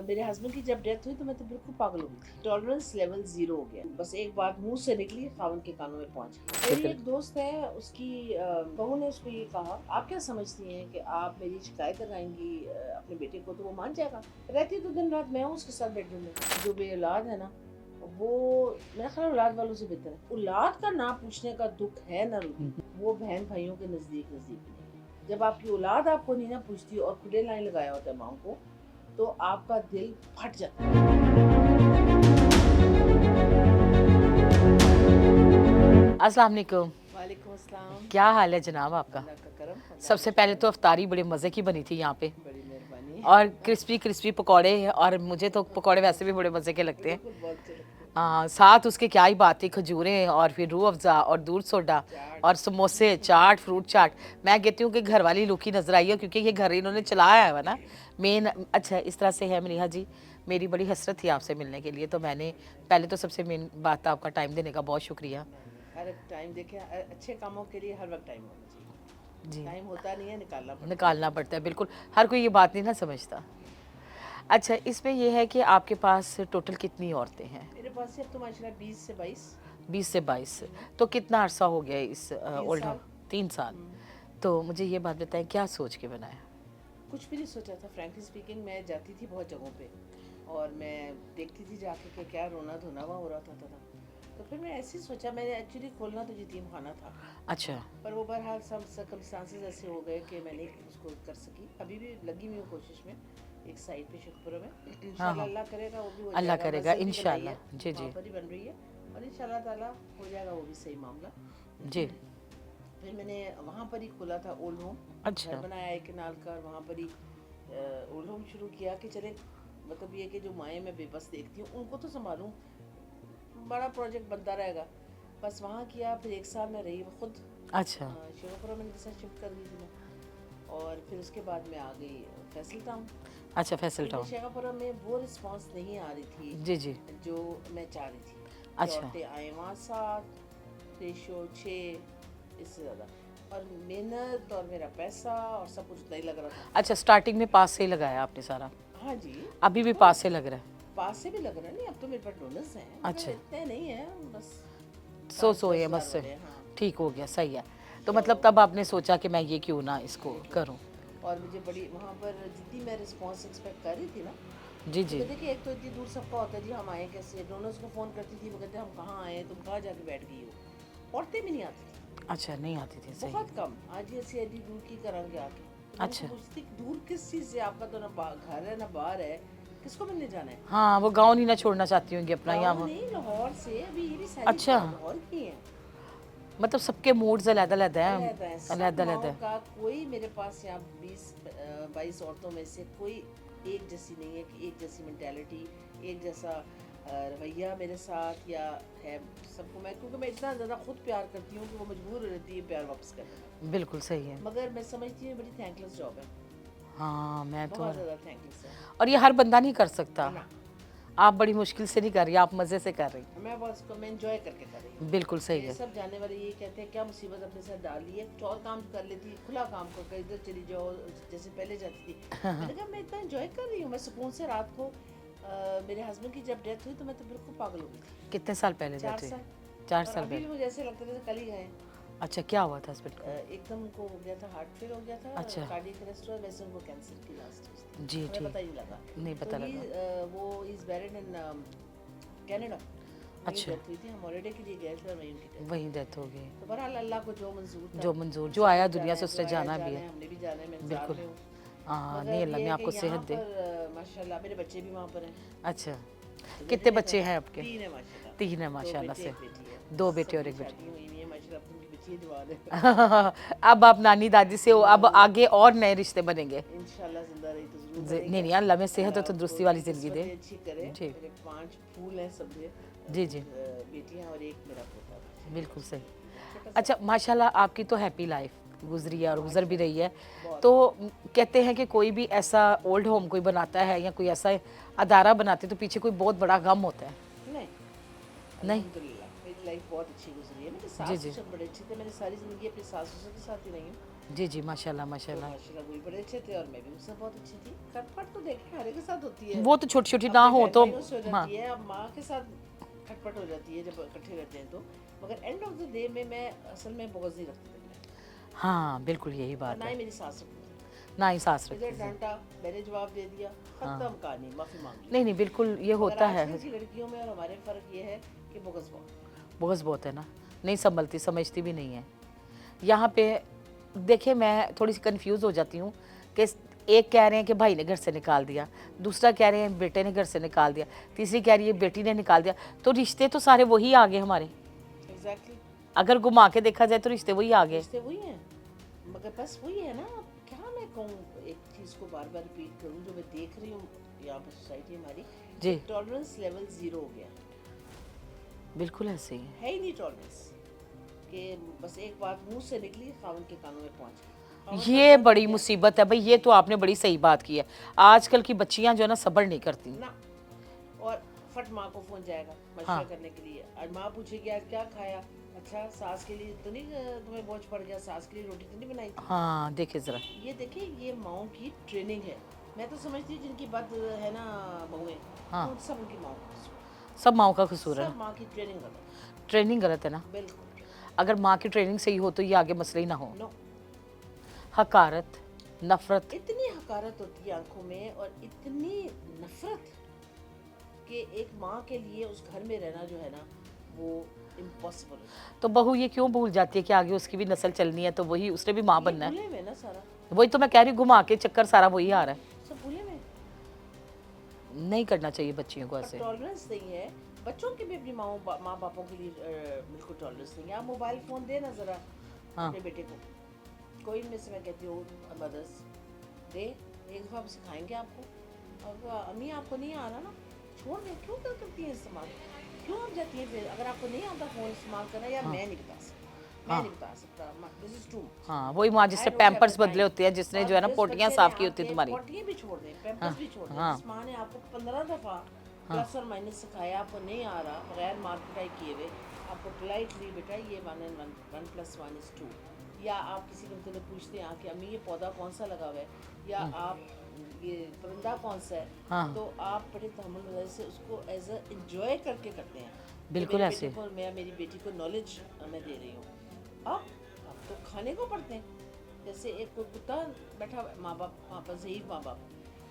मेरे हस्बैंड की जब डेथ हुई तो मैं तो बिल्कुल पागल हो गई थी। टॉलरेंस लेवल 0 हो गया। बस एक बात मुंह से निकली, खावन के कानों में पहुंच गई। मेरी एक दोस्त है, उसकी बहू ने उसको ये कहा, आप क्या समझती हैं कि आप मेरी शिकायत लगाएंगी अपने बेटे को तो वो मान जाएगा? रहती तो दिन रात मैं हूँ उसके साथ बेडरूम में। जो बे औलाद है ना, वो मेरा ख्याल औलाद वालों से बेहतर है। औलाद का ना पूछने का दुख है ना रूबी, वो बहन भाइयों के नजदीक नजदीक नहीं है। जब आपकी औलाद आपको नहीं ना पूछती और खुदे लाइन लगाया होता है माँ को, तो आपका दिल फट जाता है। अस्सलाम वालेकुम। वालेकुम अस्सलाम। क्या हाल है जनाब आपका? अल्लाह का करम। सबसे पहले तो अफ्तारी बड़े मज़े की बनी थी यहाँ पे, बड़ी मेहरबानी। और क्रिस्पी क्रिस्पी पकौड़े, और मुझे तो पकौड़े वैसे भी बड़े मज़े के लगते हैं। बिल्कुल बहुत अच्छे लगते हैं। साथ उसके क्या ही बात थी, खजूरें और फिर रूह अफ़ज़ा और दूध सोडा चाट। और समोसे, चाट, फ्रूट चाट। मैं कहती हूँ कि घर वाली लुक ही नज़र आई है, क्योंकि ये घर इन्होंने चलाया है ना मेन। अच्छा, इस तरह से है मनीहा जी, मेरी बड़ी हसरत थी आपसे मिलने के लिए, तो मैंने पहले तो सबसे मेन बात आपका टाइम देने का बहुत शुक्रिया हर टाइम देखिए, अच्छे कामों के लिए हर वक्त टाइम होना चाहिए। जी। टाइम होता नहीं है, निकालना पड़ता है। निकालना पड़ता है, बिल्कुल। हर कोई ये बात नहीं ना समझता। अच्छा, इसमें ये है कि आपके पास टोटल कितनी औरतें हैं? मेरे पास से अब तो माशाल्लाह 20 से 22। 20 से 22। तो कितना अरसा हो गया इस 3 ओल्ड होम? साल। 3 साल। तो मुझे ये बात बताएं, क्या सोच के बनाया? कुछ भी नहीं सोचा था, फ्रैंकली स्पीकिंग। मैं जाती थी बहुत जगहों पे और मैं देखती थी जाके कि क्या रोना धोना वहाँ हो रहा था। तो फिर मैं ऐसे ही सोचा, मैंने एक्चुअली खोलना तो यतीम खाना था, अच्छा। पर वो बहरहाल सब सर्कमस्टांसेस ऐसे हो गए कि मैं नहीं उसको कर सकी। अभी भी लगी हुई हूँ कोशिश में, एक साइड पे शुक्रपुरा में। हाँ इंशाल्लाह हाँ, अल्लाह करेगा वो भी हो अल्लाह जाएगा। करेगा मस्जिद भी बनाई है, इंशाल्लाह। जी वहाँ जी पर ही बन रही है और इंशाल्लाह ताला हो जाएगा वो भी सही मामला। जी। फिर मैंने वहाँ पर ही खोला था ओल्ड होम। अच्छा। घर बनाया एक नाल का, और वहाँ पर ही ओल्ड होम शुरू किया कि चले, मतलब ये कि जो माएँ मैं बेबस देखती हूँ उनको तो संभालूँ, बड़ा प्रोजेक्ट बनता रहेगा। बस वहाँ किया, फिर 1 साल में रही खुद। अच्छा। शिवपुरा में जैसा शिफ्ट कर दी थी मैं, और फिर उसके बाद मैं आ गई फैसल टाउन। अच्छा, फैसल क्योंकि टाउन। शेखापुरा में वो रिस्पांस नहीं आ रही थी जी जी। जो मैं चाह रही थी कि अच्छा। औरतें आए वहाँ 7, रेशो 6, इससे ज़्यादा, और मेहनत और मेरा पैसा और सब कुछ उतना ही लग रहा था। अच्छा, स्टार्टिंग में पास से ही लगाया आपने सारा? हाँ जी। अभी भी तो पास से लग रहा है? पास से भी लग रहा है, नहीं अब तो मेरे पास डोनर्स हैं, अच्छा। मगर इतने नहीं है, बस सो 5-10 ये हज़ार बस से वाले हैं। हाँ। ठीक हो गया, सही है। तो तो मतलब तब आपने सोचा कि मैं ये क्यों ना इसको करूं? और मुझे बड़ी वहाँ पर जितनी मैं रिस्पांस एक्सपेक्ट कर रही थी ना, जी जी। क्योंकि देखिए एक तो इतनी दूर सबका होता है जी, हम आए कैसे। डोनर्स को फ़ोन करती थी, वो कहते हम कहाँ आए, तुम कहाँ जाके बैठ गई हो। औरतें भी नहीं आती थी, अच्छा, नहीं आती थी, सही। बहुत कम। आज ये ऐसी एडी दूर की करेंगे आके, तो मैं उनको अच्छा। पूछती दूर किस चीज़ से, आपका तो ना घर है ना बाहर है, किसको मिलने जाना है? हाँ, वो गाँव नहीं ना छोड़ना चाहती होंगी अपना गाँव यहाँ। नहीं, लाहौर से। अभी ये भी सारी अच्छा, लाहौर की हैं। मतलब सबके मूड्स अलग-अलग हैं, अलग है सब अलग-अलग माओ है। का। कोई मेरे पास यहाँ 20-22 औरतों में से कोई एक जैसी नहीं है कि एक जैसी मेंटालिटी, एक जैसा रवैया मेरे साथ या है सबको। मैं क्योंकि मैं इतना ज़्यादा खुद प्यार करती हूँ कि वो मजबूर रहती है प्यार वापस करने में। बिल्कुल सही है। मगर मैं समझती हूँ बड़ी थैंकलेस जॉब है, हाँ, मैं तो, बहुत ज़्यादा थैंकलेस है और ये हर बंदा नहीं कर सकता। ना। आप बड़ी मुश्किल से नहीं कर रही, आप मज़े से कर रही। मैं बस को मैं इंजॉय करके कर रही हूँ। बिल्कुल सही मेरे है। सब जानने वाले ये कहते हैं क्या मुसीबत अपने साथ डाल ली है, कुछ और काम कर लेती, खुला काम कर इधर चली जाओ जैसे पहले जाती थी। मैंने कहा मैं इतना इंजॉय कर रही हूँ, मैं सुकून से रात को मेरे हस्बैंड की जब डेथ हुई तो मैं तो बिल्कुल पागल हो गई थी। कितने साल पहले 4 जाते? साल 4 और साल अभी भी पहले? मुझे ऐसे लगता था जैसे कल ही गए। अच्छा, क्या हुआ था हस्बैंड को? एकदम उनको हो गया था, हार्ट फेल हो गया था, अच्छा। कार्डियक अरेस्ट हुआ, वैसे उनको कैंसर की लास्ट जी हमें ठीक। पता ही नहीं लगा। नहीं तो पता लगा। वो इज़ बैरिड इन कनाडा। वहीं अच्छा, डेथ हुई थी, हम हॉलीडे के लिए गए थे और वहीं उनकी डेथ। वहीं डेथ हो गई। तो बहरहाल अल्लाह को जो मंजूर था, जो मंजूर, जो सब आया कुछ दुनिया से जाना है, उसने जो आया जाना भी जाना है। है, हमने भी जाना है, मैं इंतजार बिल्कुल। में हूँ। हाँ, नहीं, मगर अल्लाह ये ने है आपको कि यहाँ सेहत दे। पर माशाल्लाह मेरे बच्चे भी वहाँ पर हैं। अच्छा, तो कितने बेटे ने बच्चे तो हैं आपके? 3 है माशाल्लाह। 3 है 2 माशाल्लाह बेटे से। एक बेटी है। 2 बेटे और सबकी 1 बेटी। शादी हुई हुई है माशाल्लाह, अब उनकी बच्ची जवान है। अब आप नानी दादी से हो, अब आगे और नए रिश्ते बनेंगे। इंशाल्लाह जिंदा रही तो जरूर नहीं बनेंगे। नहीं, अल्लाह में सेहत हो अल्लाह तो आपको तंदुरुस्ती वाली उनकी ज़िंदगी दे। किस्मतें अच्छी करे। जी मेरे 5 फूल हैं सब में, जी। 2 जी, बेटियां और 1 मेरा पोता। बिल्कुल सही। छोटा सा अच्छा, माशाल्लाह आपकी तो हैप्पी लाइफ गुजरी है और गुजर भी रही है। बहुत। तो कहते हैं कि कोई भी ऐसा ओल्ड होम कोई बनाता है या कोई ऐसा अदारा बनाते तो पीछे कोई बहुत बड़ा गम होता है। नहीं, नहीं? अल्हम्दुलिल्लाह मेरी लाइफ बहुत अच्छी गुजरी है। मेरे जी सास जी। ससुर बड़े अच्छे थे, मैंने सारी ज़िंदगी अपनी सास ससुर के साथ ही रही हूँ। जी जी, माशाल्लाह तो माशाल्लाह। माशाल्लाह वो भी बड़े अच्छे थे और मैं भी उनसे बहुत अच्छी थी। खटपट तो देखें हर एक के साथ होती है, वो तो छोटी छोटी ना अपने हो बहन तो। भाइयों से हो हाँ जाती है, अब माँ के साथ खटपट हो जाती है जब इकट्ठे रहते हैं तो। मगर एंड ऑफ द डे में मैं असल में बुग़्ज़ नहीं रखती थी मैं, हाँ, बिल्कुल यही और बात ना ही है। मेरी सास रखती थी। ना ही सास इधर रखती थी। डांटा, मैंने जवाब दे दिया, हाँ, खत्म कहानी, माफ़ी मांग ली। नहीं नहीं, बिल्कुल ये मगर होता है। आजकल की लड़कियों में और हमारे फ़र्क ये है कि बुग़्ज़ बहुत। बहुत बहुत है ना, नहीं संभलती समझती भी नहीं है। यहाँ पे देखिए मैं थोड़ी सी कंफ्यूज हो जाती हूँ कि एक कह रहे हैं कि भाई ने घर से निकाल दिया, दूसरा कह रहे हैं बेटे ने घर से निकाल दिया, तीसरी कह रही है बेटी ने निकाल दिया। तो रिश्ते तो सारे वही आ गए हमारे। एग्जैक्टली, अगर घुमा के देखा जाए तो रिश्ते वही आ गए। रिश्ते वही हैं, मगर बस वही है ना। अब क्या मैं कहूँ, एक चीज़ को बार बार रिपीट करूँ जो मैं देख रही हूँ यहाँ पर सोसाइटी हमारी, जी टॉलरेंस लेवल 0 हो गया बिल्कुल ऐसे ही है। है ही नहीं टॉलरेंस, कि बस एक बात मुंह से निकली खावन के कानों में पहुंच गई। खावन का ये क्या बड़ी क्या मुसीबत है भाई, ये तो आपने बड़ी सही बात की है। आजकल की बच्चियां जो है ना सब्र नहीं करती। ना, और फट माँ को फोन जाएगा मशवरा हाँ करने के लिए, और माँ पूछेगी आज क्या खाया, अच्छा सास के लिए तो नहीं तुम्हें बोझ पड़ गया, सास के लिए रोटी तो नहीं बनाई थी। हाँ, देखिए जरा। ये देखिए, ये माओ की ट्रेनिंग है। मैं तो समझती हूँ जिनकी बात है ना बहुएं, हाँ, तो सब उनकी माओ का कसूर है। सब माओ का कसूर है सब ना। माँ की ट्रेनिंग गलत है, ट्रेनिंग गलत है ना। बिल्कुल। अगर माँ की ट्रेनिंग सही हो तो ये आगे मसले ही ना हो। नो, हकारत, नफरत। इतनी हकारत होती है आंखों में और इतनी नफरत कि एक माँ के लिए उस घर में रहना जो है ना वो इम्पॉसिबल है। तो बहू ये क्यों भूल जाती है कि आगे उसकी भी नस्ल चलनी है, तो वही उसने भी माँ ये बनना है। भूले में ना सारा, वही तो मैं कह रही हूँ, घुमा के चक्कर सारा वही आ रहा है। सब भूले में। नहीं करना चाहिए बच्चियों को पर ऐसे। टॉलरेंस नहीं है, बच्चों के भी अपनी माँ बापों के लिए बिल्कुल टॉलरेंस नहीं है। आप मोबाइल फ़ोन देना ज़रा हाँ अपने बेटे को, कोई में से मैं कहती हूँ मदर्स दे, एक दफ़ा आप सिखाएंगे आपको। अब अम्मी आपको नहीं आ रहा ना, छोड़ दें, क्यों कर करती हैं इस्तेमाल, क्यों आप जाती हैं फिर। अगर आपको नहीं आता फ़ोन इस्तेमाल करना, या हाँ मैं नहीं बता सकता, मैं हाँ नहीं बता सकता, दिस इज़ ट्रू, हाँ, वही माँ आई जिससे डोंट हैव द पैम्पर्स बदले टाइम। होते हैं, जिसने और जो है ना जिस पोटियाँ बच्चे ने साफ की होती है आपके तुम्हारी। पॉटियाँ भी छोड़ दें, हाँ पैम्पर्स भी छोड़ दें, हाँ जिस माँ ने आपको 15 दफ़ा हाँ प्लस और माइनस सिखाया, आपको नहीं आ रहा, बगैर मार पिटाई किए हुए आपको पोलाइटली बेटा ये 1 and 1 + 1 is 2, या आप किसी बंदे ने पूछते हैं कि अम्मी ये पौधा कौन सा लगा हुआ है, या आप ये परिंदा कौन सा है, हाँ, तो आप बड़े तहम्मुल वजह से उसको एज अ इंजॉय करके करते हैं कि बिल्कुल मेरे ऐसे। बेटे को, मैं मेरी बेटी को नॉलेज मैं दे रही हूँ। अब तो खाने को पड़ते हैं, जैसे एक कोई कुत्ता बैठा माँ बाप वहाँ पर, ज़ईफ़ माँ बाप,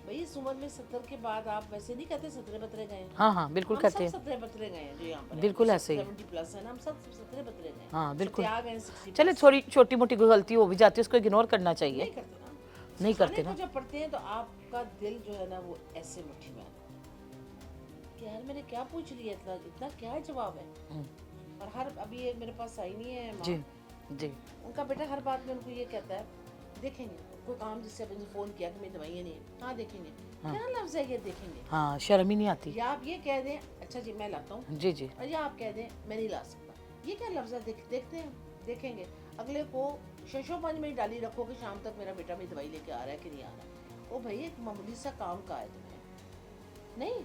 भाई इस उम्र में 70 के बाद आप वैसे नहीं कहते सतरे बतरे गए हैं। हाँ हाँ, बिल्कुल हम कहते सब हैं। सतरे बतरे गए हैं जो यहाँ पर हैं, बिल्कुल जो ऐसे ही। 70+ है ना, हम सब सतरे बतरे गए हैं, हाँ बिल्कुल। सत्याग हैं 60+। चले थोड़ी छोटी मोटी कोई गलती हो भी जाती है, उसको इग्नोर करना चाहिए। नहीं करते ना, नहीं सिखाने करते को ना। जब पढ़ते हैं तो आपका दिल जो है ना वो ऐसे मुट्ठी में आता है कि यार मैंने क्या पूछ लिया, इतना इतना क्या जवाब है। हम्म, और हर अभी एक मेरे पास आई नहीं है जी माँ, जी उनका बेटा हर बात में उनको ये कहता है देखेंगे, कोई काम जिससे अपन फ़ोन किया कि मेरी दवाइयाँ नहीं है, हाँ देखेंगे, हाँ। क्या लफ्ज़ है ये देखेंगे। हाँ, शर्म ही नहीं आती। या आप ये कह दें अच्छा जी मैं लाता हूँ, जी जी और या आप कह दें मैं नहीं ला सकता, ये क्या लफ्ज़ है, देखते हैं देखेंगे। अगले को शशोपंज में ही डाली रखो कि शाम तक मेरा बेटा मेरी दवाई लेके आ रहा है कि नहीं आ रहा। ओ भाई एक मामूली सा काम का है तुम्हें, नहीं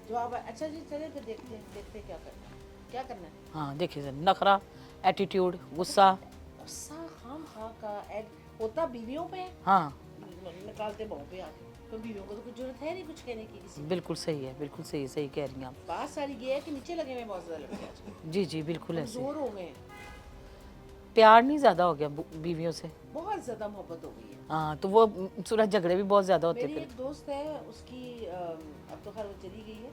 जवाब है अच्छा जी चले फिर देखते हैं क्या करना है, क्या करना है। हाँ, देखिए जरा नखरा, एटीट्यूड, गुस्सा। गुस्सा खाम खा का ऐड होता बीवियों पे है, हाँ निकालते बहू पे आके, तो बीवियों को तो कुछ जरूरत है नहीं कुछ कहने की किसी को। बिल्कुल सही है, बिल्कुल सही सही कह रही हैं आप। बात सारी ये है कि नीचे लगे हुए बहुत ज़्यादा लड़के आजकल, जी जी बिल्कुल ऐसे। कमज़ोर हो गए हैं, प्यार नहीं ज़्यादा हो गया बीवियों से। बहुत ज़्यादा मोहब्बत हो गई है। हाँ, तो वो सुलह झगड़े भी बहुत ज़्यादा होते मेरी फिर। एक दोस्त है, उसकी अब तो खैर वो चली गई है,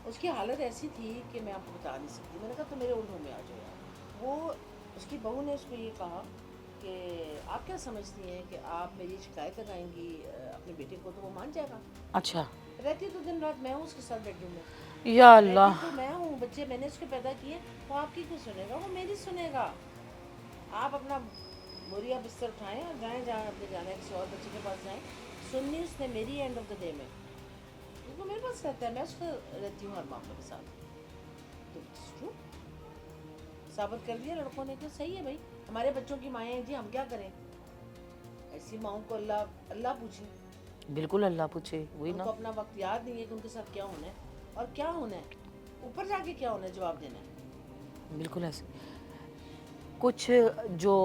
उसकी हालत ऐसी थी कि मैं आपको बता नहीं सकती। मैंने कहा तो मेरे उल्लू में आ जाओ यार। वो उसकी बहू ने उसको ये कहा कि आप क्या समझती हैं कि आप मेरी शिकायत लगाएंगी अपने बेटे को तो वो मान जाएगा। अच्छा, रहती तो दिन रात मैं हूँ उसके साथ बेडरूम में, या रहती अल्लाह। तो मैं हूँ, बच्चे मैंने उसके पैदा किए, वो आपकी क्यों सुनेगा, वो मेरी सुनेगा। आप अपना बोरिया बिस्तर उठाएं और जाएं जहाँ आपने जाना है, किसी और बच्चे के पास जाएं। सुननी उसने मेरी एंड ऑफ द डे में, वो मेरे पास रहता है, मैं उसका रहती हूँ हर मामले के साथ। तो it's true, साबित कर दिया लड़कों ने कि सही है भाई, हमारे बच्चों की माएँ हैं जी, हम क्या करें। ऐसी माओं को अल्लाह अल्लाह पूछे, बिल्कुल अल्लाह पूछे, वही उनको ना। अपना वक्त याद नहीं है कि उनके साथ क्या होना है और क्या होना है, ऊपर जाके क्या होना है, जवाब देना है। बिल्कुल ऐसे। कुछ जो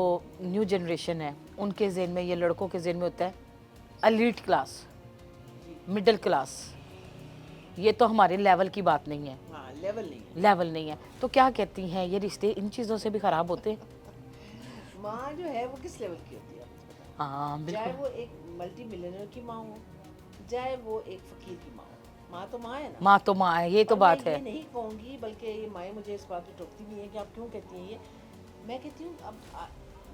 न्यू जनरेशन है उनके ज़हन में, ये लड़कों के ज़हन में होता है एलीट क्लास, मिडिल क्लास। ये तो हमारे लेवल की बात नहीं है, हाँ, लेवल नहीं है। लेवल नहीं है। तो क्या कहती हैं, ये रिश्ते इन चीज़ों से भी ख़राब होते हैं? माँ जो है वो किस लेवल की होती है, आप मुझे बताओ। हाँ चाहे बिल्कुल। वो एक मल्टी मिलियनर की माँ हो, चाहे वो एक फकीर की माँ हो, माँ तो माँ है ना। माँ तो माँ है, ये तो और बात मैं है। ये नहीं कहूँगी, बल्कि ये माएँ मुझे इस बात पे टोकती भी हैं कि आप क्यों कहती हैं ये। मैं कहती हूँ अब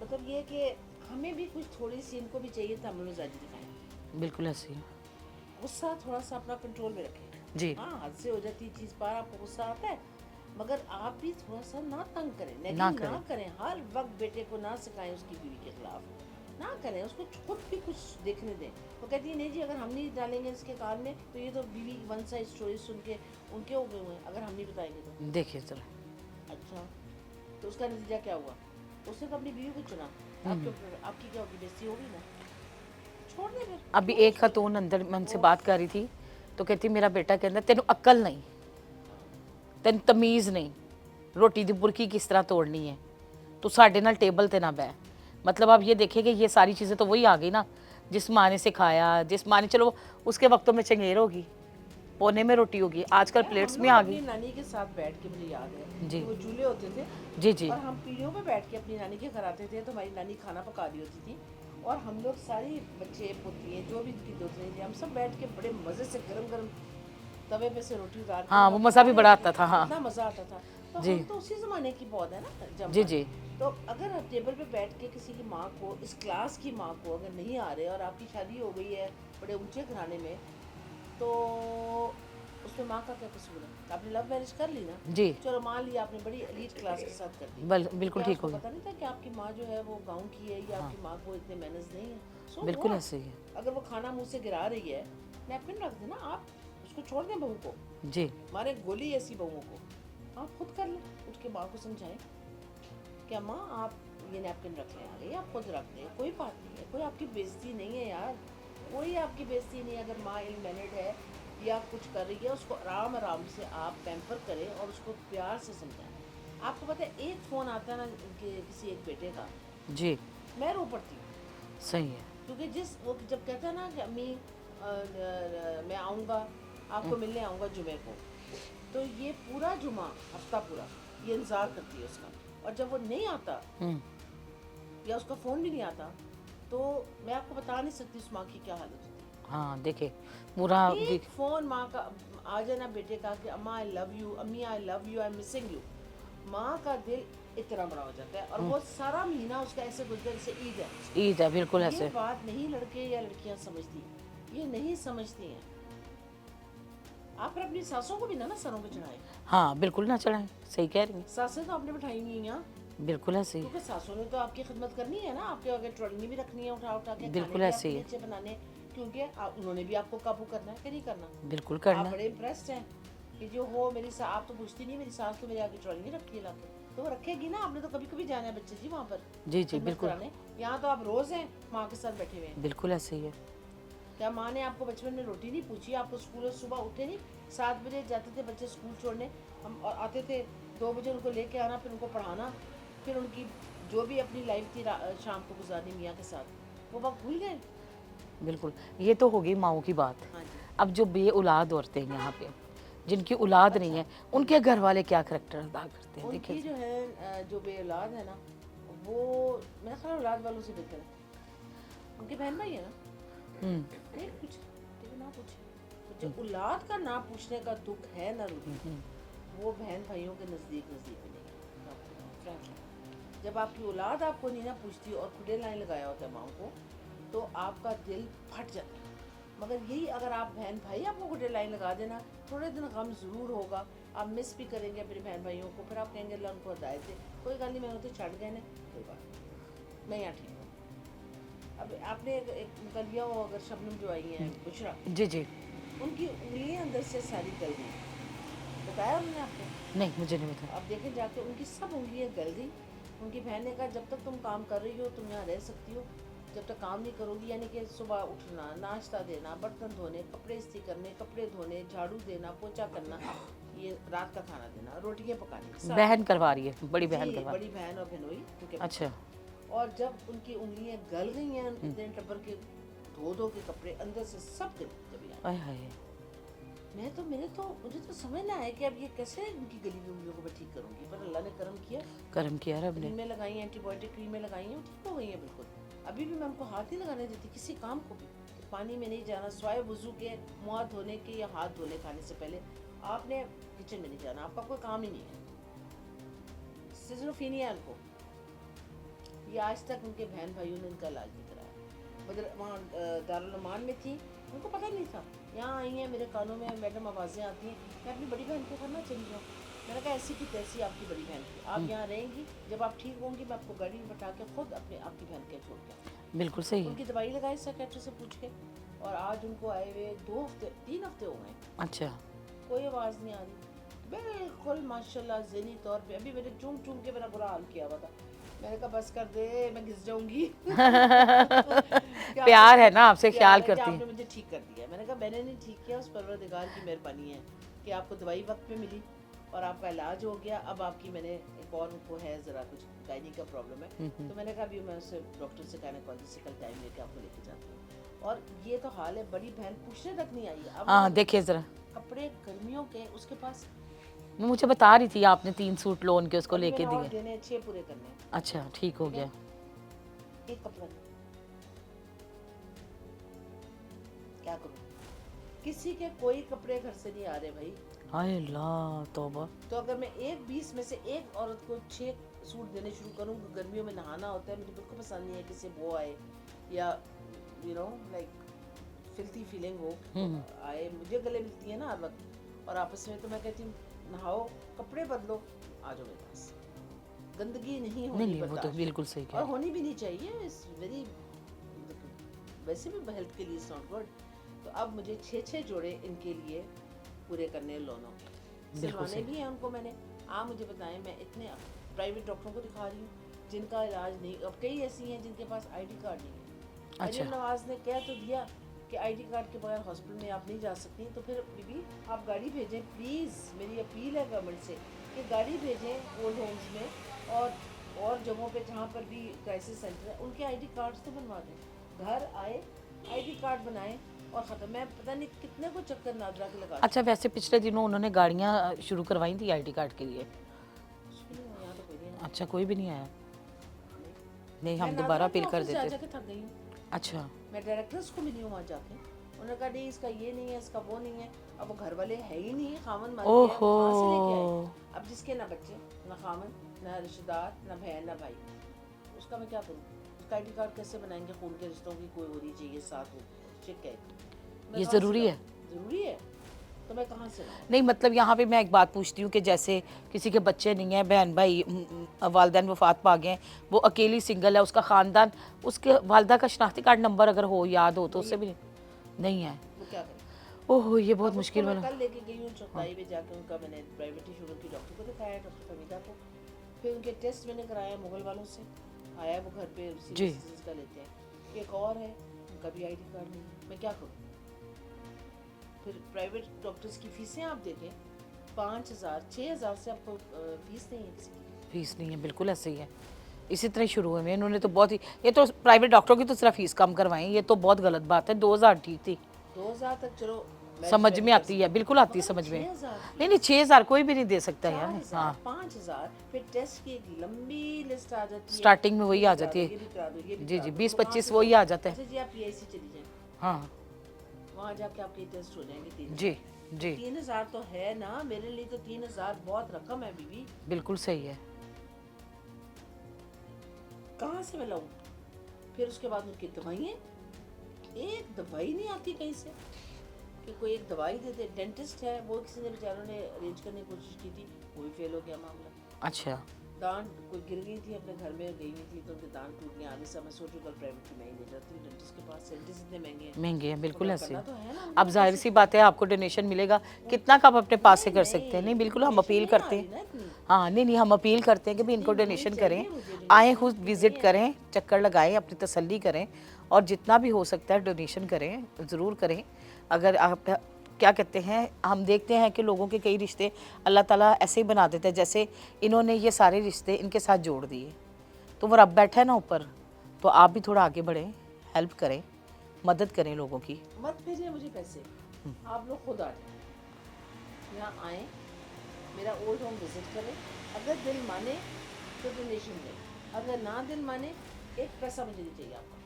मतलब ये कि हमें भी कुछ थोड़ी सी, इनको भी चाहिए था हम मिजाजी दिखाएं। बिल्कुल ऐसे ही। गुस्सा थोड़ा सा अपना कंट्रोल में रखें। जी। हाँ, हद से हो जाती है चीज़ पर, आपको गुस्सा आता है, मगर आप भी थोड़ा सा ना तंग करें, ना नेगेटिव करें। ना करें। हर वक्त बेटे को ना सिखाएं उसकी बीवी के खिलाफ, ना करें, उसको खुद भी कुछ देखने दें। वो कहती है नहीं जी, अगर हम नहीं डालेंगे इसके कान में तो ये तो बीवी वन साइड स्टोरी सुन के उनके हो गए हुए हैं, अगर हम नहीं बताएंगे तो। देखिए चलो। अच्छा, तो उसका नतीजा क्या हुआ? उसने तो अपनी बीवी को चुना, आपकी क्या होगी, बेइज्जती होगी ना। छोड़ दे फिर। अभी एक खातून अंदर मैं उनसे बात कर रही थी तो कहती मेरा बेटा कहता तेन अक्ल नहीं, तेन तमीज़ नहीं, रोटी दी बुरकी किस तरह तोड़नी है, तू साढ़े नाल टेबल ते ना बह। मतलब आप ये देखें कि ये सारी चीज़ें तो वही आ गई ना जिस माँ ने सिखाया, जिस माँ ने, चलो उसके वक्तों में चंगेर होगी, पोने में रोटी होगी, आजकल प्लेट्स हम में लोग आ अपनी गई। नानी के साथ बैठ के, मुझे याद है जी कि वो चूल्हे होते थे जी जी और हम पीढ़ियों पे बैठ के अपनी नानी के घर आते थे, तो हमारी नानी खाना पका रही होती थी और हम लोग सारी बच्चे पोतिए जो भी उनकी दोस्त थे, हम सब बैठ के बड़े मज़े से गरम गरम तवे पे से रोटी उतार के हाँ, और वो मज़ा भी खा बड़ा रहे आता थे। था। हाँ इतना मज़ा आता था। तो जी हम तो उसी ज़माने की बहुत है ना जब जी हम। जी तो अगर आप टेबल पे बैठ के किसी की माँ को, इस क्लास की माँ को अगर नहीं आ रहे और आपकी शादी हो गई है बड़े ऊंचे घराने में, तो उसमें माँ का क्या कसूर है? आपने लव मैरिज कर ली ना, जी चलो मान लिया आपने बड़ी एलीट क्लास के साथ कर दी, बिल्कुल क्या ठीक उसको हो गया। पता नहीं था कि आपकी माँ जो है वो गाँव की है, या हाँ आपकी माँ को इतने मैनर्स नहीं है? सो बिल्कुल व्हाट? ऐसे ही है। अगर वो खाना मुंह से गिरा रही है, नैपकिन रख देना आप, उसको छोड़ दें बहू को। जी मारे गोली ऐसी बहुओं को, आप खुद कर लें, उठ के माँ को समझाएं क्या माँ आप ये नैपकिन रख लें आगे, आप खुद रख लें, कोई बात नहीं है, कोई आपकी बेइज्जती नहीं है यार, कोई आपकी बेइज्जती नहीं है। अगर माँ इल मैनर्ड है या कुछ कर रही है, उसको आराम आराम से आप पैम्पर करें और उसको प्यार से समझाएं। आपको पता है एक फ़ोन आता है ना किसी एक बेटे का, जी मैं रो पड़ती हूँ। सही है। क्योंकि जिस वो जब कहता है ना कि अम्मी मैं आऊँगा आपको मिलने आऊँगा जुमे को, तो ये पूरा जुमा हफ्ता पूरा ये इंतज़ार करती है उसका, और जब वो नहीं आता या उसका फ़ोन भी नहीं आता, तो मैं आपको बता नहीं सकती उस माँ की क्या हालत होती हाँ देखिए पूरा है। एक फ़ोन माँ का आ जाना बेटे का कि अम्मा आई लव यू, अम्मी I love you, I am missing you, माँ का दिल इतना बड़ा हो जाता है और वो सारा महीना उसका ऐसे गुजरता है जैसे ईद है। ईद है, बिल्कुल ये ऐसे। बात नहीं लड़के या लड़कियां समझती, ये नहीं समझती हैं। आप पर अपनी सासों को भी ना सरों पे चढ़ाएं। हाँ बिल्कुल ना चढ़ाएं, सही कह रही हैं। सासें तो आपने बैठाई नहीं हैं, बिल्कुल ऐसे ही। क्योंकि सासों ने तो आपकी खिदमत करनी है ना, आपके आगे ट्रॉली भी रखनी है, उठा उठा के बिल्कुल खाने भी ऐसे ही आपके अच्छे बनाने, क्योंकि उन्होंने भी आपको काबू करना है कि नहीं करना। बिल्कुल आप करना। बड़े इम्प्रेस्ड हैं कि जो हो मेरी आप तो पूछती नहीं, मेरी सास तो मेरे आगे ट्रॉली नहीं रखती है लाके, तो वो रखेगी ना, आपने तो कभी कभी जाना है बच्चे जी वहाँ पर जी जी खिदमत बिल्कुल कराने। यहाँ तो आप रोज़ हैं माँ के साथ बैठे हुए हैं। बिल्कुल ऐसे ही है। क्या माँ ने आपको बचपन में रोटी नहीं पूछी? आपको स्कूल सुबह उठे नहीं, 7 बजे जाते थे बच्चे स्कूल छोड़ने, हम और आते थे 2 बजे उनको लेके आना, फिर उनको पढ़ाना, फिर उनकी जो भी अपनी लाइफ थी शाम को गुजारनी मियाँ के साथ, वो वक्त भूल गए? बिल्कुल, ये तो हो गई माओ की बात। हाँ जी। अब जो बे औलाद औरतें हैं यहाँ पे, जिनकी औलाद नहीं है, उनके घर वाले क्या करैक्टर अदा करते हैं उनकी देखिए। जो है जो बे औलाद है ना, वो मेरा ख्याल औलाद वालों से बेहतर है। उनके बहन भाई है ना, नहीं पूछे, ठीक है, ना पूछे। तो जो औलाद का ना पूछने का दुख है ना रूही, वो बहन भाइयों के नज़दीक भी नहीं है। जब आपकी औलाद आपको नहीं ना पूछती और खुदे लाइन लगाया होता है माँ को, तो आपका दिल फट जाता है। मगर यही अगर आप बहन भाई आपको खुदे लाइन लगा देना, थोड़े दिन गम ज़रूर होगा, आप मिस भी करेंगे अपने बहन भाइयों को, फिर आप कहेंगे अल्लाह उनको हिदायत दे, कोई गल नहीं, मैं तो छड़ गए ने, कोई बात नहीं, मैं यहाँ ठीक हूँ। अब आपने एक कर लिया हो, अगर शबनम जो आई हैं बुशरा, जी जी उनकी उंगलियां अंदर से सारी गल गई, बताया उन्होंने आपको? नहीं मुझे नहीं पता। अब देखें जाके उनकी सब उंगलियां गल गई। उनकी बहन ने कहा जब तक तुम काम कर रही हो तुम यहाँ रह सकती हो, जब तक काम नहीं करोगी, यानी कि सुबह उठना, नाश्ता देना, बर्तन धोने, कपड़े इस्त्री करने, कपड़े धोने, झाड़ू देना, पोछा करना, ये रात का खाना देना, रोटियां पकानी, बहन करवा रही है, बड़ी बहन जी, करवा बड़ी बहन और बहनोई उनके। अच्छा और जब उनकी उंगलियां गल गई हैं, इतने टब्बर के धो के कपड़े अंदर से सब गल जब आय हाय मुझे तो समझ ना आया कि अब ये कैसे उनकी गली हुई उंगलियों को मैं ठीक करूंगी, पर अल्लाह ने करम किया, कर्म किया रब ने। क्रीमें लगाई, एंटीबायोटिक क्रीमें लगाई हैं, वो ठीक हो गई हैं बिल्कुल। अभी भी मैं उनको हाथ नहीं लगाने देती किसी काम को भी, पानी में नहीं जाना, स्वाय वजू के, मुँह धोने के या हाथ धोने खाने से पहले आपने किचन में नहीं जाना, आपका कोई काम ही नहीं है। सिजोफ्रेनिया उनको, ये आज तक उनके बहन भाइयों ने इनका इलाज नहीं कराया। बदर वहाँ दारुल अमान में थी, उनको पता नहीं था। यहाँ आई हैं, मेरे कानों में मैडम आवाज़ें आती हैं, मैं अपनी बड़ी बहन के घर ना चली जाऊँ। मैंने कहा ऐसी की तैसी आपकी बड़ी बहन की, आप यहाँ रहेंगी, जब आप ठीक होंगी मैं आपको गाड़ी में बैठा के खुद अपने आपकी बहन के छोड़ के। बिल्कुल सही है। उनकी दवाई लगाई साइकियाट्रिस्ट से पूछ के, और आज उनको आए हुए 2 हफ्ते 3 हफ्ते हो गए, अच्छा कोई आवाज़ नहीं आ रही, बिल्कुल माशाल्लाह ज़हनी तौर पे। अभी मैंने चूम चूम के मेरा बुरा हाल किया हुआ था, मैंने कहा बस कर दे, मैं घिस जाऊंगी। प्यार है ना आपसे, ख्याल कि करती आपने है। मुझे ठीक कर दिया। मैंने कहा मैंने नहीं ठीक किया, उस परवरदिगार की मेहरबानी है कि आपको दवाई वक्त पे मिली और आपका इलाज हो गया। अब आपकी मैंने एक और उनको है ज़रा कुछ गायनी का प्रॉब्लम है, तो मैंने कहा अभी मैं उससे डॉक्टर से गायनेकोलॉजिस्ट से कल टाइम लेके आपको लेके जाती हूँ। और ये तो हाल है, बड़ी बहन पूछने तक नहीं आई। अब हाँ देखिए जरा, कपड़े गर्मियों के उसके पास, मुझे बता रही थी आपने 3 सूट लोन के उसको अभी लेके मैंने और दिए। देने 6 पूरे करने हैं। अच्छा ठीक हो गया। एक कपड़ा क्या करूं, किसी के कोई कपड़े घर से नहीं आ रहे भाई। हाय अल्लाह तौबा। तो अगर मैं एक 20 में से एक औरत को 6 सूट देने शुरू करूं, गर्मियों में नहाना होता है, मुझे बिल्कुल पसंद नहीं है किसी वो आए या you know like filthy feeling हो आए, मुझे गले मिलती है ना हर वक्त, और आपस में तो मैं कहती हूँ नहाओ, कपड़े बदलो, आ जाओ मेरे पास, गंदगी नहीं होनी नहीं वो तो बर्दाश्त। बिल्कुल सही और कहा। होनी भी नहीं चाहिए, इट्स वेरी, वैसे भी हेल्थ के लिए इट्स नॉट गुड। तो अब मुझे 6 जोड़े इनके लिए पूरे करने लोनों के, सिलवाने भी हैं उनको मैंने। आप मुझे बताएं, मैं इतने प्राइवेट डॉक्टरों को दिखा रही हूँ जिनका इलाज नहीं, अब कई ऐसी हैं जिनके पास आईडी कार्ड नहीं है। अच्छा। मरियम नवाज ने कह तो दिया कि आईडी कार्ड के बगैर हॉस्पिटल में आप नहीं जा सकती, तो फिर बीबी आप गाड़ी भेजें प्लीज़, मेरी अपील है गवर्नमेंट से कि गाड़ी भेजें ओल्ड होम्स में और जगहों पे जहाँ पर भी क्राइसिस सेंटर है, उनके आईडी कार्ड्स तो बनवा दें। घर आए, आईडी कार्ड बनाएं और ख़त्म। मैं पता नहीं कितने को चक्कर नादरा के लगा। अच्छा वैसे पिछले दिनों उन्होंने गाड़ियाँ शुरू करवाई थी आईडी कार्ड के लिए। यहाँ तो कोई नहीं है। अच्छा कोई भी नहीं आया। नहीं मैं हम दोबारा नादरा के अपील कर ऑफिस जा देते। जाके थक गई हूँ। अच्छा मैं डायरेक्टर्स को मिली हूँ वहाँ जाके, उन्होंने कहा नहीं इसका ये नहीं है, इसका वो नहीं है। अब वो घर वाले है ही नहीं, खामन मर गया, ओहो। कहाँ से लेके आए? अब जिसके ना बच्चे, ना खामन, ना रिश्तेदार, ना बहन, ना भाई, उसका मैं क्या करूँ? उसका आईडी कार्ड कैसे बनाएंगे? खून के रिश्तों की कोई होनी चाहिए साथ हो, चेक है। ये ज़रूरी है। ज़रूरी है, तो मैं कहाँ से लाऊं? नहीं मतलब यहाँ पे मैं एक बात पूछती हूँ कि जैसे किसी के बच्चे नहीं हैं, बहन भाई वालदैन वफात पा गए, वो अकेली सिंगल है, उसका ख़ानदान, उसके वालदा का शनाख्ती कार्ड नंबर अगर हो याद हो तो उससे भी नहीं है। वो क्या करें? ओहो ये बहुत अब मुश्किल उसको वाला। मैं कल लेके गई हूँ चौथाई में जाके, उनका मैंने प्राइवेट शुगर की डॉक्टर को दिखाया, डॉक्टर फमीदा को, फिर उनके टेस्ट मैंने कराया मुगल वालों से, आया वो घर पे जी। का लेते हैं। एक और है, उनका भी आईडी कार्ड नहीं है, मैं क्या करूँ? फिर प्राइवेट डॉक्टर्स की फीसें आप देखें, 5,000 6,000 से आपको फीस नहीं है किसी की। फीस नहीं है, बिल्कुल ऐसे ही है। इसी तरह ही शुरू हुए में इन्होंने तो बहुत ही, ये तो प्राइवेट डॉक्टरों की तो सिर्फ फीस कम करवाई, ये तो बहुत गलत बात है। 2,000 ठीक थी, 2,000 तक चलो समझ में आती है, बिल्कुल आती है समझ में। नहीं नहीं 6,000 कोई भी नहीं दे सकता यार। 4,000 हाँ 5,000, फिर टेस्ट की एक लंबी लिस्ट आ जाती है, स्टार्टिंग में वही आ जाती ये है। भी करा दो, ये भी जी करा जी दो, 20-25 तो वही वहाँ आ जाता है। से अच्छा जी आप पीआईसी चली जाएं, हाँ वहाँ जाके आपके टेस्ट हो जाएंगे 3,000। जी जी 3,000 तो है ना, मेरे लिए तो 3,000 बहुत रकम है बीबी, बिल्कुल सही है। कहाँ से मैं लाऊं? फिर उसके बाद उनकी दवाइयाँ, एक दवाई नहीं आती कहीं से कि कोई एक दवाई दे दे। डेंटिस्ट है, वो किसी ने बेचारों ने अरेंज करने की कोशिश की थी, वो भी फेल हो गया मामला। अच्छा दांत कोई गिर गई थी अपने घर में, गई हुई थी तो उनके दांत टूटने आगे से मैं सोचूं कल प्राइवेट में ही ले जाती हूँ डेंटिस्ट के पास, डेंटिस्ट इतने महंगे हैं। महंगे हैं, बिल्कुल तो ऐसे करना तो है ना, अब जाहिर सी बात है आपको डोनेशन मिलेगा, कितना का आप अपने पास से कर सकते हैं। नहीं बिल्कुल हम अपील करते हैं, हाँ नहीं हम अपील करते हैं कि भाई इनको डोनेशन करें, आए खुद विजिट करें, चक्कर लगाएं, अपनी तसल्ली करें और जितना भी हो सकता है डोनेशन करें, ज़रूर करें। अगर आप क्या कहते हैं, हम देखते हैं कि लोगों के कई रिश्ते अल्लाह ताला ऐसे ही बना देते हैं, जैसे इन्होंने ये सारे रिश्ते इनके साथ जोड़ दिए, तो वो रब बैठा है ना ऊपर, तो आप भी थोड़ा आगे बढ़ें, हेल्प करें, मदद करें लोगों की। मत भेजिए मुझे पैसे, आप लोग खुद आ जाए यहाँ आए, मेरा ओल्ड होम विजिट करें, अगर दिल माने तो डोनेशन दें, अगर ना दिल माने एक पैसा मुझे नहीं चाहिए आपका,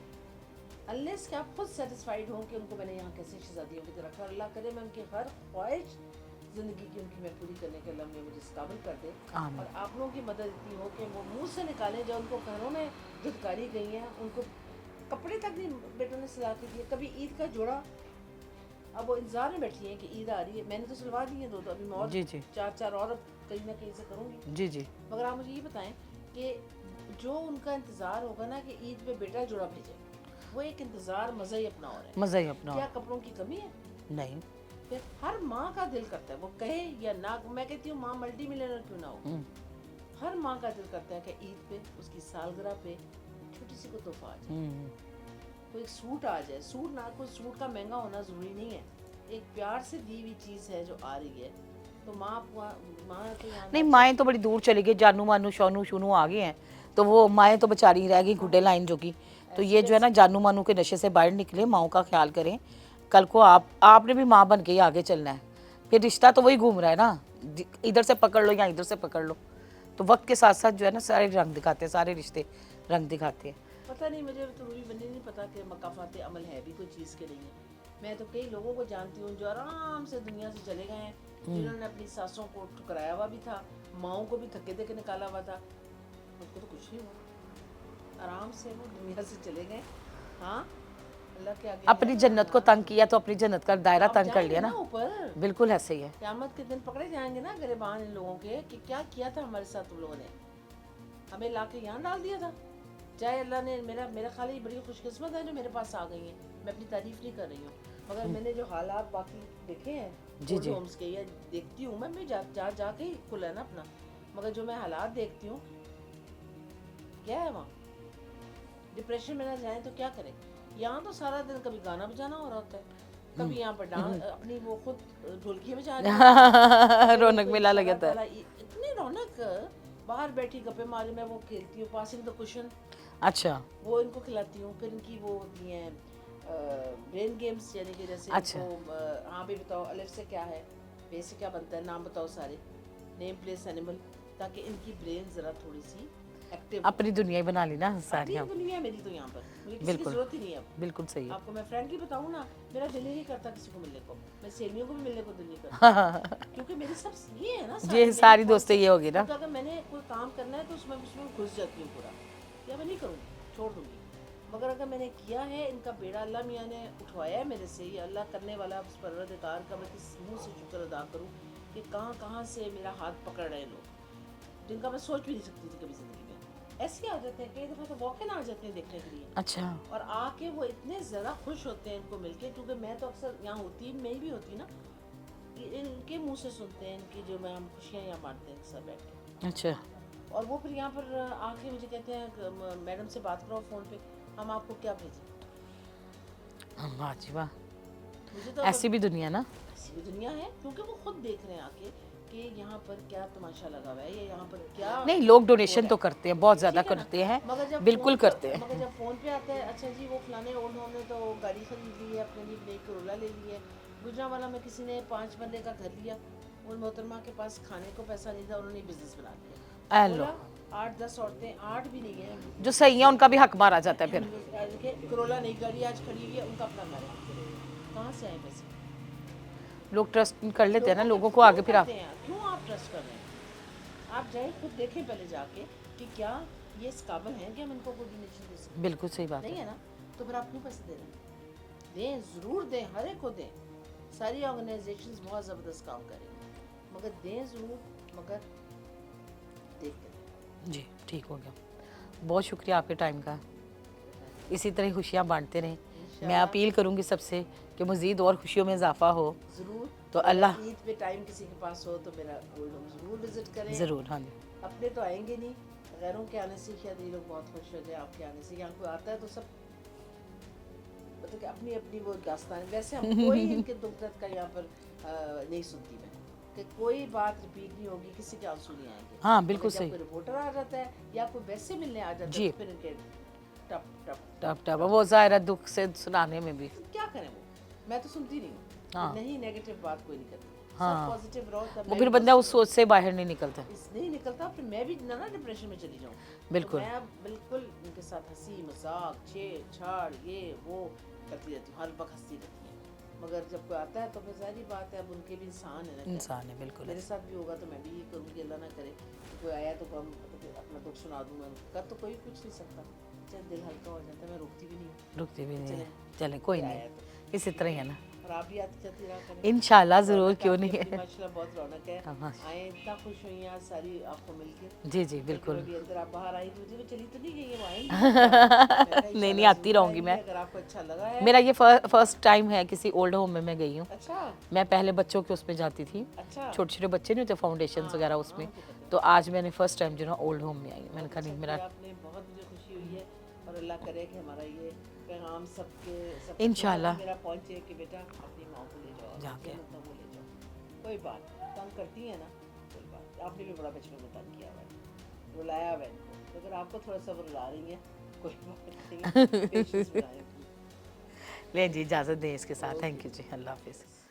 अनलेस कि आप खुद सेटिस्फाइड हों कि उनको मैंने यहाँ कैसे शहजादियों की तरह रखा। अल्लाह करे मैं उनकी हर ख्वाहिश ज़िंदगी की उनकी मैं पूरी करने के अल्लाह मुझे इस काबिल कर दे, और आप लोगों की मदद इतनी हो कि वो मुंह से निकालें जो उनको घरों में धुतकारी गई हैं, उनको कपड़े तक नहीं बेटों ने सिला के दिए। कभी ईद का जोड़ा, अब वो इंतजार में बैठी हैं कि ईद आ रही है, मैंने तो सिलवा दी है दो, अभी मैं और जी जी चार और कहीं ना कहीं से करूँगी। जी जी मगर आप मुझे ये बताएं कि जो उनका इंतज़ार होगा ना कि ईद पे बेटा जोड़ा भेजे, वो एक इंतज़ार मज़ा ही अपना और है। मज़ा ही अपना क्या कपड़ों की कमी है? नहीं। फिर हर माँ का दिल करता है, वो कहे या ना, मैं कहती हूँ माँ मल्टी मिलियनर क्यों ना हो, हर माँ का दिल करता है कि ईद पे, उसकी सालगिरह पे छोटी सी को तोहफा आ जाए, कोई सूट आ जाए। सूट ना, कोई सूट का महंगा होना ज़रूरी नहीं है, एक प्यार से दी हुई चीज़ है जो आ रही है, तो माँ तो यहाँ नहीं माएँ तो बड़ी दूर चली गई, जानू मानू शोनू शुनू आ गए हैं, तो वो माएँ तो बेचारी रह गई गुड्डे लाइन जो की। तो ये जो है ना जानू मानू के नशे से बाहर निकले, माओ का ख्याल करें। कल को आपने भी माँ बन के ही आगे चलना है, फिर रिश्ता तो वही घूम रहा है ना, इधर से पकड़ लो या इधर से पकड़ लो। तो वक्त के साथ साथ जो है ना सारे रंग दिखाते हैं, सारे रिश्ते रंग दिखाते हैं। पता नहीं, मुझे तो रूही बनी नहीं पता कि मकाफात अमल है भी कोई चीज़ के नहीं है। मैं तो कई लोगों को जानती हूँ जो आराम से दुनिया से चले गए हैं, जिन्होंने अपनी सासों को ठुकराया हुआ भी था, माओं को भी धक्के दे के निकाला हुआ था, उनको तो कुछ नहीं हुआ, आराम से वो दुनिया से चले गए। हाँ, अल्लाह के आगे अपनी जन्नत को तंग किया तो अपनी जन्नत का दायरा तंग कर लिया ना ऊपर। बिल्कुल ऐसे ही है। क़यामत के दिन पकड़े जाएंगे ना गिरबान इन लोगों के कि क्या किया था हमारे साथ तुम लोगों ने, हमें ला के यहाँ डाल दिया था। चाहे अल्लाह ने मेरा खाली बड़ी खुशकिस्मत है जो मेरे पास आ गई हैं, मैं अपनी तारीफ नहीं कर रही हूँ, मगर मैंने जो हालात बाकी देखे हैं जी जी होम्स के, या देखती हूँ मैं जाके ही खुला है ना अपना, मगर जो मैं हालात देखती हूँ, क्या है वहाँ, डिप्रेशन में ना जाए तो क्या करें। यहाँ तो सारा दिन कभी गाना बजाना हो रहा होता है, कभी यहाँ पर डांस, अपनी वो खुद ढोलकी बजा रौनक मेला लग जाता है, इतनी रौनक, बाहर बैठी गप्पे मारे, मैं वो खेलती हूँ पासिंग द कुशन, अच्छा वो इनको खिलाती हूँ, फिर इनकी वो होती हैं ब्रेन गेम्स, यानी कि जैसे अच्छा। हाँ भी बताओ अलिफ से क्या है, बे से क्या बनता है, नाम बताओ सारे, नेम प्लेस एनिमल, ताकि इनकी ब्रेन ज़रा थोड़ी सी एक्टिव, अपनी दुनिया ही बना ली ना सारी। अपनी दुनिया मेरी तो यहाँ पर, मुझे किसी की ज़रूरत ही नहीं है अब। बिल्कुल सही है। आपको मैं फ्रैंकली बताऊँ ना, मेरा दिल ही नहीं करता किसी को मिलने को, मैं सहेलियों को भी मिलने को दिल नहीं करता, क्योंकि मेरी सब ये है ना, ये सारी दोस्तें ये होगी ना, तो अगर मैंने कोई काम करना है तो उसमें घुस जाती हूँ पूरा, या मैं नहीं करूँगी, छोड़ दूँगी। मगर अगर मैंने किया है, इनका बेड़ा अल्लाह मियाँ ने उठवाया है मेरे से, ये अल्लाह करने वाला उस परवरदिगार का मैं किस मुँह से शुक्र अदा करूँ कि कहाँ कहाँ से मेरा हाथ पकड़ रहे लोग, जिनका मैं सोच भी नहीं सकती थी कभी ज़िंदगी में। ऐसे आ जाते हैं कई दफ़ा, तो वॉक इन आ जाते हैं देखने के लिए, अच्छा, और आके वो इतने ज़्यादा खुश होते हैं इनको मिलके, क्योंकि मैं तो अक्सर यहाँ होती, मैं भी होती ना, इनके मुँह से सुनते हैं इनकी जो मैं हम खुशियाँ यहाँ बांटते हैं सब बैठ के। अच्छा, और वो फिर यहाँ पर आके मुझे कहते हैं मैडम से बात करो फ़ोन पे, हम आपको क्या भेजें। वाह जी वाह, मुझे तो ऐसी भी दुनिया ना, ऐसी भी दुनिया है, क्योंकि वो खुद देख रहे हैं आके कि यहाँ पर क्या तमाशा लगा हुआ है, या यहाँ पर क्या नहीं लोग डोनेशन तो करते हैं, बहुत ज़्यादा करते हैं, मगर जब बिल्कुल करते हैं। मगर जब फ़ोन पे आता है, अच्छा जी वो फलाने ओल्ड होम ने तो गाड़ी खरीद ली है, अपने लिए नई करोला ले ली है, गुजरांवाला में किसी ने 5 मरले का घर लिया, उन मोहतरमा के पास खाने को पैसा नहीं था, उन्होंने बिजनेस बना लिया, लो 8-10 औरतें, 8 भी नहीं है जो सही है उनका भी हक मारा जाता है, फिर करोला नई गाड़ी आज खड़ी हुई है, उनका अपना घर है, कहाँ से आए पैसे। लोग ट्रस्ट कर लेते हैं ना लोगों को आगे, फिर आप क्यों आप ट्रस्ट कर रहे हैं, आप जाए खुद देखें पहले जाके कि क्या ये इस काबिल हैं कि हम इनको कोई डोनेशन दे सकते, बिल्कुल सही बात नहीं है ना, तो फिर आप क्यों पैसे दे रहे हैं, दें ज़रूर दें, हर एक को दें, सारी ऑर्गेनाइजेशंस बहुत ज़बरदस्त काम करेंगी, मगर दें ज़रूर, मगर देख कर, जी ठीक हो गया। बहुत शुक्रिया आपके टाइम का। इसी तरह खुशियाँ बांटते रहें। मैं अपील करूँगी सबसे कि मज़ीद और खुशियों में इजाफा हो। जरूर। तो अगर अल्लाह ईद पे टाइम किसी के पास हो तो मेरा ओल्ड होम जरूर विजिट करें। ज़रूर। हाँ जी, अपने तो आएंगे नहीं, गैरों के आने से शायद ये लोग बहुत खुश हो जाए आपके आने से। यहाँ कोई आता है तो सब मतलब कि अपनी अपनी वो दास्तान है। वैसे हम कोई इनके दुख दर्द का यहाँ पर नहीं सुनती मैं कि कोई बात रिपीट नहीं होगी, किसी के आंसू नहीं आएंगे। हाँ बिल्कुल मगर जब सही। कोई रिपोर्टर आ जाता है या कोई वैसे मिलने आ जाता है जी तो फिर इनके टप टप टप टप वो ज़ाहिर है दुख से सुनाने में भी। तो क्या करें वो, मैं तो सुनती नहीं हूँ। हाँ। नहीं, नेगेटिव बात कोई नहीं करती। हाँ। सब पॉजिटिव रहो तब वो मैं फिर भी बंदा उस positive सोच से बाहर नहीं निकलता। रहूँ। इस नहीं निकलता फिर मैं भी ना डिप्रेशन में चली जाऊँ। बिल्कुल। तो मैं अब बिल्कुल इनके साथ हंसी मजाक छेड़छाड़ ये वो करती रहती हूँ, हर वक्त हंसती रहती है। मगर जब कोई आता है तो फिर सारी बात है, अब उनके भी इंसान है ना। क्या इंसान है बिल्कुल। मेरे साथ भी होगा तो मैं भी ये करूँगी, अल्लाह ना करे कि कोई आया तो हम अपना दुख सुना दूंगा। कर तो कोई कुछ नहीं सकता, चल दिल हल्का हो जाता है। मैं रुकती भी नहीं हूँ। रुकते भी नहीं चले है। चले कोई कोई नहीं, आया तो इसी तरह ही है ना। और आप भी आती जाती रहा करें। इंशाल्लाह ज़रूर, रौनक क्यों आपकी नहीं अपनी है। माशाल्लाह बहुत रौनक है। हाँ, आए इतना खुश हुई आज सारी आपको मिलके। जी जी बिल्कुल। अभी अंदर आप बाहर आई मुझे वो चली तो नहीं गई है, वो आएंगी तो क्या? मैं कहा नहीं इंशाल्लाह आती ज़रूर रहूँगी आएंगी, मैं। अगर आपको अच्छा लगा है। मेरा ये फर्स्ट टाइम है किसी ओल्ड होम में मैं गई हूँ। अच्छा मैं पहले बच्चों के उसमें जाती थी, अच्छा। छोटे छोटे बच्चे नहीं होते फाउंडेशन हाँ, वगैरह हाँ, उसमें। वो तो पता है। तो आज मैंने फर्स्ट टाइम जो ना ओल्ड होम में आई हूँ। मैंने कहा अच्छा नहीं मेरा किया आपने, बहुत मुझे खुशी हुई है। और अल्लाह करे कि हमारा ये पैगाम सबके सब इंशाल्लाह। मेरा पहुंचे कि बेटा अपनी माँ को ले जाओ, जाके। जन्नत में ले जाओ। कोई बात तंग करती है ना, कोई बात। आपने भी बड़ा बचपन में तंग किया हुआ है, रुलाया हुआ है इनको। तो अगर आपको थोड़ा सा वो रुला रही है कोई बात नहीं, पेशेंस बनाएं। ले जी इजाज़त दें इसके साथ। थैंक यू जी, अल्लाह हाफिज़।